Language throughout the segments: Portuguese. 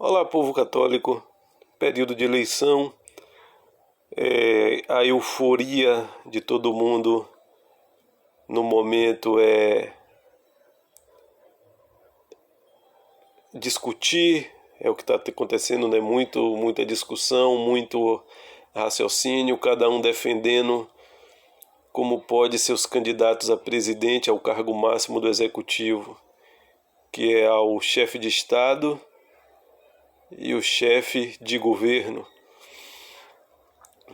Olá, povo católico. Período de eleição, a euforia de todo mundo no momento é discutir, é o que está acontecendo, né? Muita discussão, muito raciocínio, cada um defendendo como pode seus candidatos a presidente, ao cargo máximo do executivo, que é ao chefe de Estado e o chefe de governo.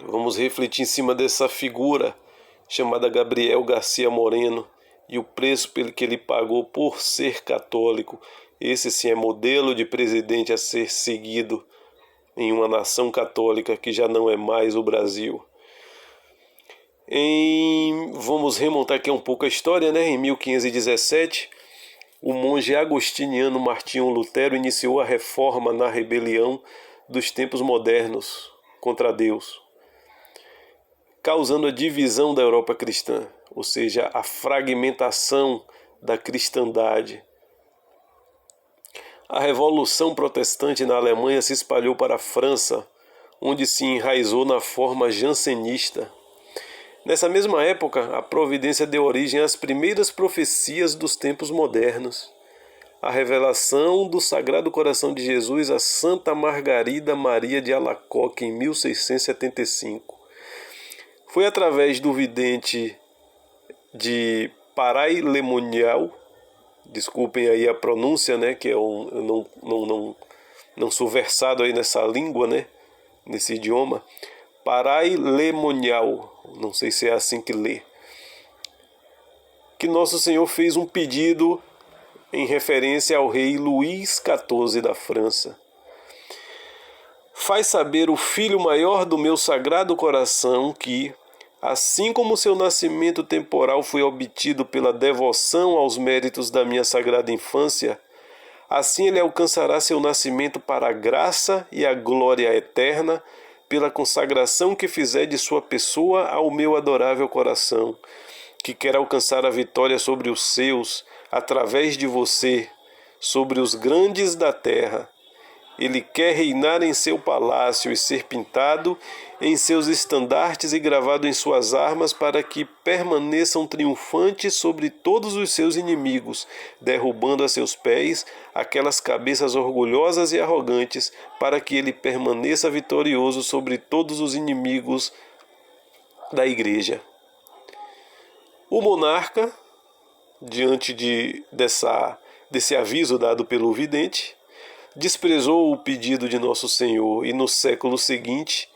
Vamos refletir em cima dessa figura chamada Gabriel Garcia Moreno e o preço que ele pagou por ser católico. Esse sim é modelo de presidente a ser seguido em uma nação católica que já não é mais o Brasil. Vamos remontar aqui um pouco a história, né? Em 1517, o monge agostiniano Martinho Lutero iniciou a reforma na rebelião dos tempos modernos contra Deus, causando a divisão da Europa cristã, ou seja, a fragmentação da cristandade. A Revolução Protestante na Alemanha se espalhou para a França, onde se enraizou na forma jansenista. Nessa mesma época, a providência deu origem às primeiras profecias dos tempos modernos. A revelação do Sagrado Coração de Jesus a Santa Margarida Maria de Alacoque, em 1675. Foi através do vidente de Paray-le-Monial, desculpem aí a pronúncia, né, que eu não sou versado aí nessa língua, né, nesse idioma. Paray-le-Monial, não sei se é assim que lê, que Nosso Senhor fez um pedido em referência ao rei Luís XIV da França. Faz saber o filho maior do meu sagrado coração que, assim como seu nascimento temporal foi obtido pela devoção aos méritos da minha sagrada infância, assim ele alcançará seu nascimento para a graça e a glória eterna, pela consagração que fizer de sua pessoa ao meu adorável coração, que quer alcançar a vitória sobre os seus, através de você, sobre os grandes da terra. Ele quer reinar em seu palácio e ser pintado em seus estandartes e gravado em suas armas, para que permaneçam triunfantes sobre todos os seus inimigos, derrubando a seus pés aquelas cabeças orgulhosas e arrogantes, para que ele permaneça vitorioso sobre todos os inimigos da Igreja. O monarca, diante desse aviso dado pelo vidente, desprezou o pedido de Nosso Senhor, e no século seguinte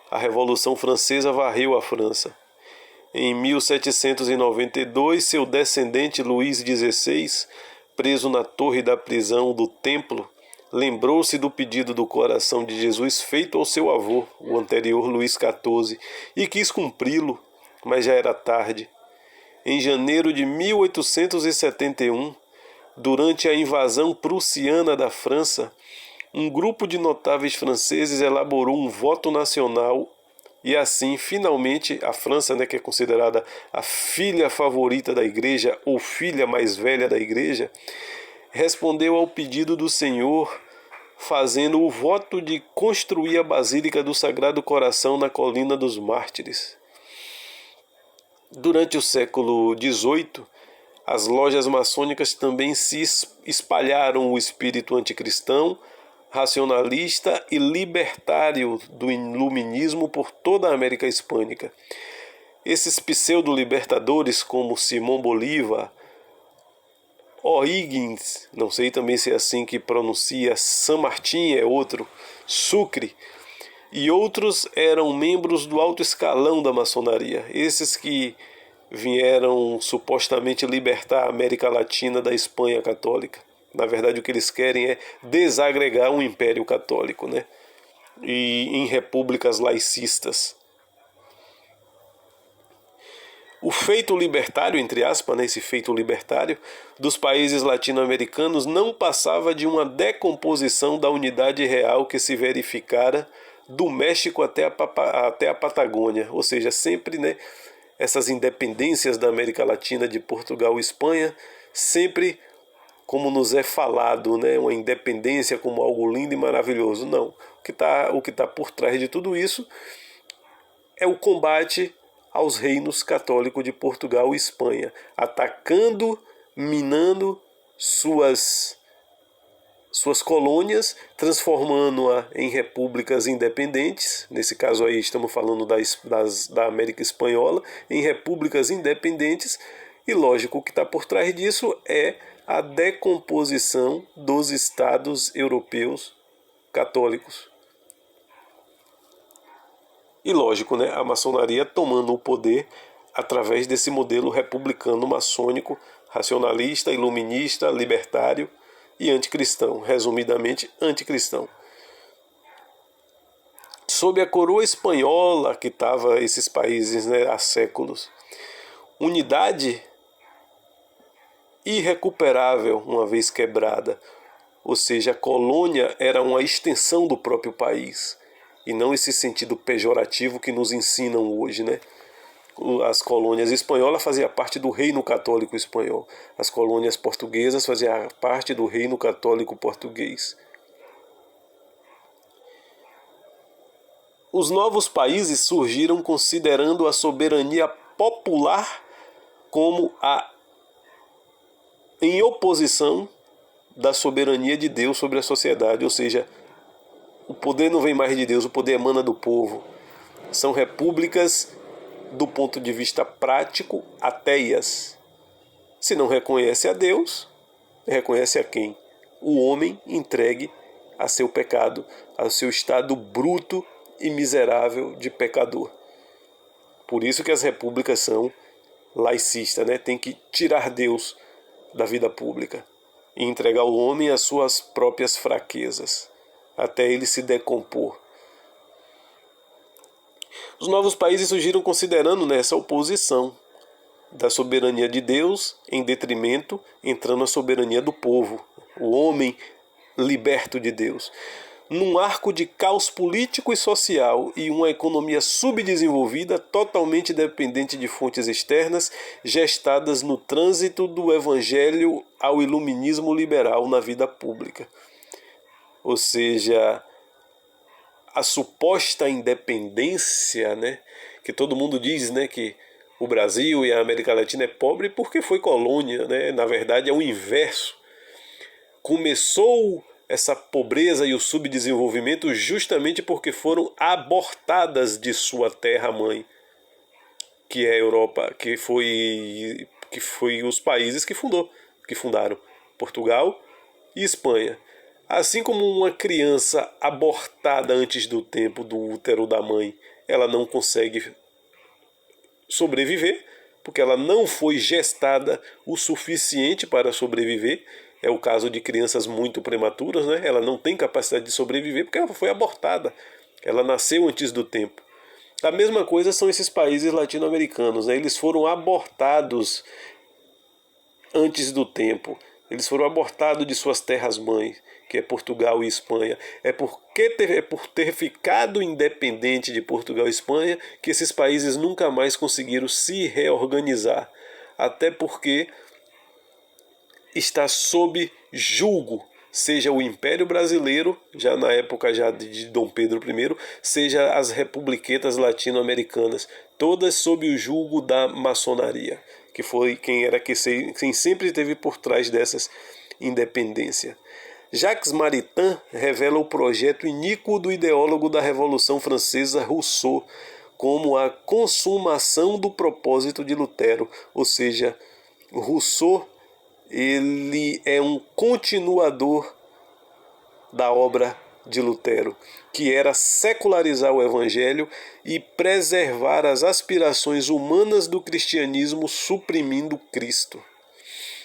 a Revolução Francesa varreu a França. Em 1792, seu descendente Luís XVI, preso na torre da prisão do Templo, lembrou-se do pedido do coração de Jesus feito ao seu avô, o anterior Luís XIV, e quis cumpri-lo, mas já era tarde. Em janeiro de 1871, durante a invasão prussiana da França, um grupo de notáveis franceses elaborou um voto nacional e assim, finalmente, a França, né, que é considerada a filha favorita da Igreja ou filha mais velha da Igreja, respondeu ao pedido do Senhor, fazendo o voto de construir a Basílica do Sagrado Coração na Colina dos Mártires. Durante o século XVIII, as lojas maçônicas também se espalharam o espírito anticristão, racionalista e libertário do iluminismo por toda a América Hispânica. Esses pseudo-libertadores, como Simão Bolívar, O'Higgins, não sei também se é assim que pronuncia, San Martín é outro, Sucre, e outros eram membros do alto escalão da maçonaria. Esses que vieram supostamente libertar a América Latina da Espanha católica. Na verdade, o que eles querem é desagregar um império católico, né? E em repúblicas laicistas. O feito libertário, entre aspas, né, esse feito libertário, dos países latino-americanos não passava de uma decomposição da unidade real que se verificara do México até a Patagônia. Ou seja, sempre, né, essas independências da América Latina, de Portugal e Espanha, sempre como nos é falado, né? Uma independência como algo lindo e maravilhoso. Não. O que tá por trás de tudo isso é o combate aos reinos católicos de Portugal e Espanha, atacando, minando suas colônias, transformando-a em repúblicas independentes. Nesse caso aí estamos falando da América Espanhola, em repúblicas independentes. E lógico, o que está por trás disso é a decomposição dos estados europeus católicos. E lógico, né, a maçonaria tomando o poder através desse modelo republicano maçônico, racionalista, iluminista, libertário e anticristão, resumidamente anticristão. Sob a coroa espanhola que estava esses países, né, há séculos, unidade irrecuperável uma vez quebrada, ou seja, a colônia era uma extensão do próprio país, e não esse sentido pejorativo que nos ensinam hoje, né? As colônias espanholas faziam parte do reino católico espanhol. As colônias portuguesas faziam parte do reino católico português. Os novos países surgiram considerando a soberania popular como em oposição da soberania de Deus sobre a sociedade, ou seja, o poder não vem mais de Deus, o poder emana do povo. São repúblicas, do ponto de vista prático, ateias. Se não reconhece a Deus, reconhece a quem? O homem entregue a seu pecado, ao seu estado bruto e miserável de pecador. Por isso que as repúblicas são laicistas, né? Tem que tirar Deus da vida pública e entregar o homem às suas próprias fraquezas, até ele se decompor. Os novos países surgiram considerando nessa oposição da soberania de Deus em detrimento, entrando a soberania do povo, o homem liberto de Deus. Num arco de caos político e social e uma economia subdesenvolvida, totalmente dependente de fontes externas, gestadas no trânsito do evangelho ao iluminismo liberal na vida pública. Ou seja, a suposta independência, né, que todo mundo diz, né, que o Brasil e a América Latina é pobre porque foi colônia, né? Na verdade é o inverso. Começou essa pobreza e o subdesenvolvimento justamente porque foram abortadas de sua terra-mãe, que é a Europa, que foi os países que fundaram Portugal e Espanha. Assim como uma criança abortada antes do tempo do útero da mãe, ela não consegue sobreviver, porque ela não foi gestada o suficiente para sobreviver. É o caso de crianças muito prematuras, né? Ela não tem capacidade de sobreviver porque ela foi abortada. Ela nasceu antes do tempo. A mesma coisa são esses países latino-americanos, né? Eles foram abortados antes do tempo. Eles foram abortados de suas terras-mães, que é Portugal e Espanha. É por ter ficado independente de Portugal e Espanha que esses países nunca mais conseguiram se reorganizar. Até porque está sob julgo, seja o Império Brasileiro, já na época já de Dom Pedro I, seja as republiquetas latino-americanas, todas sob o julgo da maçonaria, que foi quem sempre esteve por trás dessas independências. Jacques Maritain revela o projeto iníquo do ideólogo da Revolução Francesa Rousseau como a consumação do propósito de Lutero, ou seja, Rousseau ele é um continuador da obra de Lutero, que era secularizar o evangelho e preservar as aspirações humanas do cristianismo suprimindo Cristo.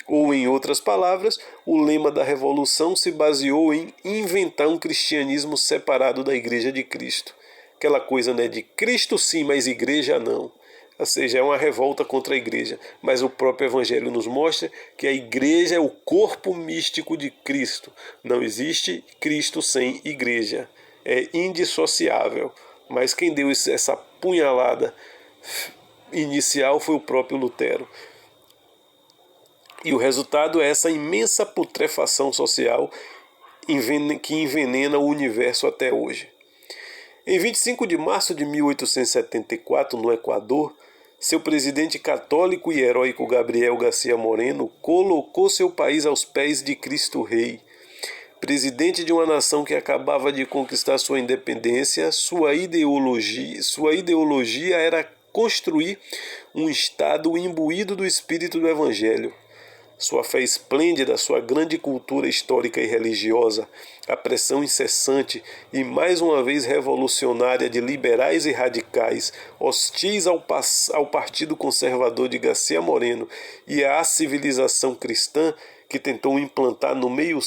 Ou, em outras palavras, o lema da Revolução se baseou em inventar um cristianismo separado da Igreja de Cristo. Aquela coisa, né, de Cristo sim, mas Igreja não. Ou seja, é uma revolta contra a Igreja. Mas o próprio Evangelho nos mostra que a Igreja é o corpo místico de Cristo. Não existe Cristo sem Igreja. É indissociável. Mas quem deu essa punhalada inicial foi o próprio Lutero. E o resultado é essa imensa putrefação social que envenena o universo até hoje. Em 25 de março de 1874, no Equador, seu presidente católico e heróico Gabriel Garcia Moreno colocou seu país aos pés de Cristo Rei. Presidente de uma nação que acabava de conquistar sua independência, sua ideologia era construir um Estado imbuído do espírito do Evangelho. Sua fé esplêndida, sua grande cultura histórica e religiosa, a pressão incessante e mais uma vez revolucionária de liberais e radicais, hostis ao Partido Conservador de Garcia Moreno e à civilização cristã que tentou implantar no meio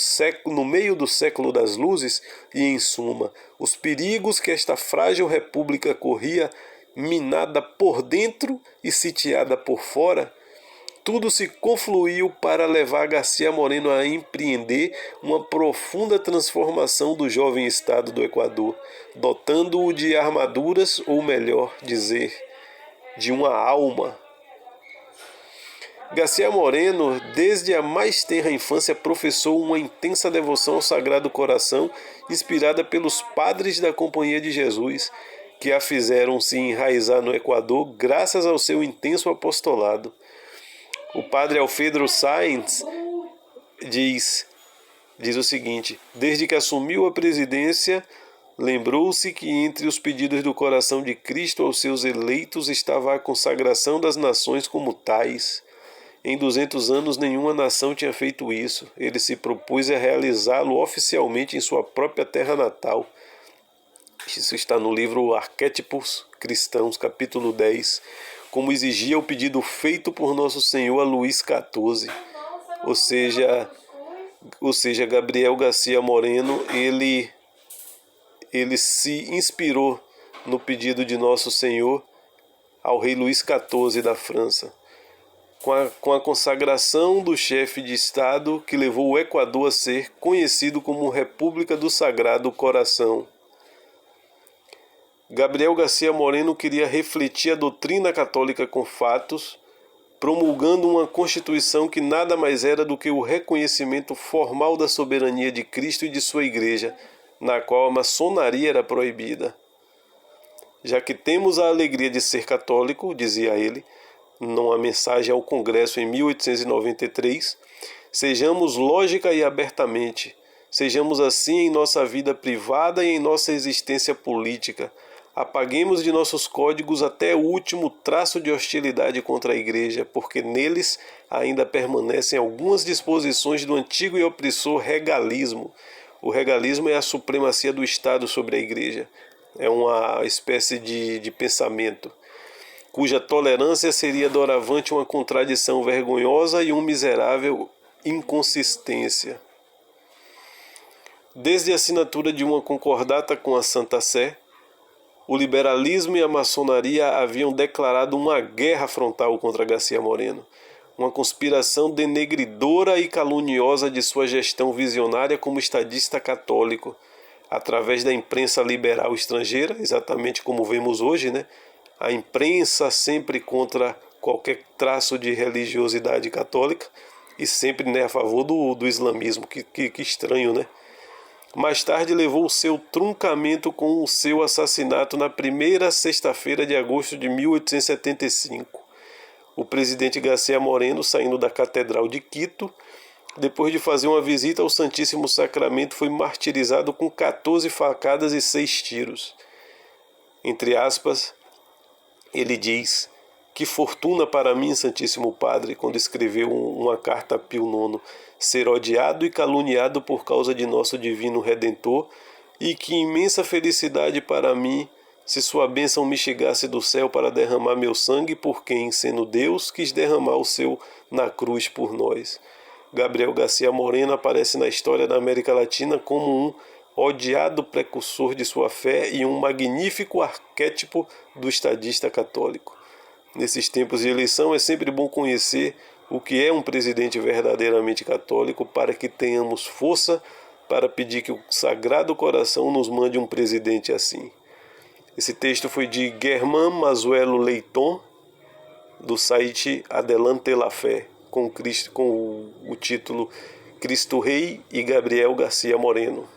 do século das luzes, e, em suma, os perigos que esta frágil república corria, minada por dentro e sitiada por fora, tudo se confluiu para levar Garcia Moreno a empreender uma profunda transformação do jovem estado do Equador, dotando-o de armaduras, ou melhor dizer, de uma alma. Garcia Moreno, desde a mais tenra infância, professou uma intensa devoção ao Sagrado Coração, inspirada pelos padres da Companhia de Jesus, que a fizeram se enraizar no Equador graças ao seu intenso apostolado. O padre Alfredo Sáenz diz o seguinte: desde que assumiu a presidência, lembrou-se que entre os pedidos do coração de Cristo aos seus eleitos estava a consagração das nações como tais. Em 200 anos nenhuma nação tinha feito isso. Ele se propôs a realizá-lo oficialmente em sua própria terra natal. Isso está no livro Arquétipos Cristãos, capítulo 10, como exigia o pedido feito por Nosso Senhor a Luís XIV. Ou seja, Gabriel Garcia Moreno, ele se inspirou no pedido de Nosso Senhor ao rei Luís XIV da França, com a consagração do chefe de Estado que levou o Equador a ser conhecido como República do Sagrado Coração. Gabriel Garcia Moreno queria refletir a doutrina católica com fatos, promulgando uma Constituição que nada mais era do que o reconhecimento formal da soberania de Cristo e de sua Igreja, na qual a maçonaria era proibida. Já que temos a alegria de ser católico, dizia ele, numa mensagem ao Congresso em 1893, sejamos lógica e abertamente, sejamos assim em nossa vida privada e em nossa existência política. Apaguemos de nossos códigos até o último traço de hostilidade contra a Igreja, porque neles ainda permanecem algumas disposições do antigo e opressor regalismo. O regalismo é a supremacia do Estado sobre a Igreja. É uma espécie de pensamento, cuja tolerância seria doravante uma contradição vergonhosa e uma miserável inconsistência. Desde a assinatura de uma concordata com a Santa Sé, o liberalismo e a maçonaria haviam declarado uma guerra frontal contra Garcia Moreno, uma conspiração denegridora e caluniosa de sua gestão visionária como estadista católico, através da imprensa liberal estrangeira, exatamente como vemos hoje, né? A imprensa sempre contra qualquer traço de religiosidade católica e sempre, né, a favor do islamismo, que estranho, né? Mais tarde levou o seu truncamento com o seu assassinato na primeira sexta-feira de agosto de 1875. O presidente Garcia Moreno, saindo da Catedral de Quito, depois de fazer uma visita ao Santíssimo Sacramento, foi martirizado com 14 facadas e 6 tiros. Entre aspas, ele diz: que fortuna para mim, Santíssimo Padre, quando escreveu uma carta a Pio IX, ser odiado e caluniado por causa de nosso divino Redentor, e que imensa felicidade para mim, se sua bênção me chegasse do céu para derramar meu sangue por quem, sendo Deus, quis derramar o seu na cruz por nós. Gabriel Garcia Moreno aparece na história da América Latina como um odiado precursor de sua fé e um magnífico arquétipo do estadista católico. Nesses tempos de eleição é sempre bom conhecer o que é um presidente verdadeiramente católico para que tenhamos força para pedir que o Sagrado Coração nos mande um presidente assim. Esse texto foi de Germán Masuelo Leighton, do site Adelante la Fé. com o título Cristo Rei e Gabriel Garcia Moreno.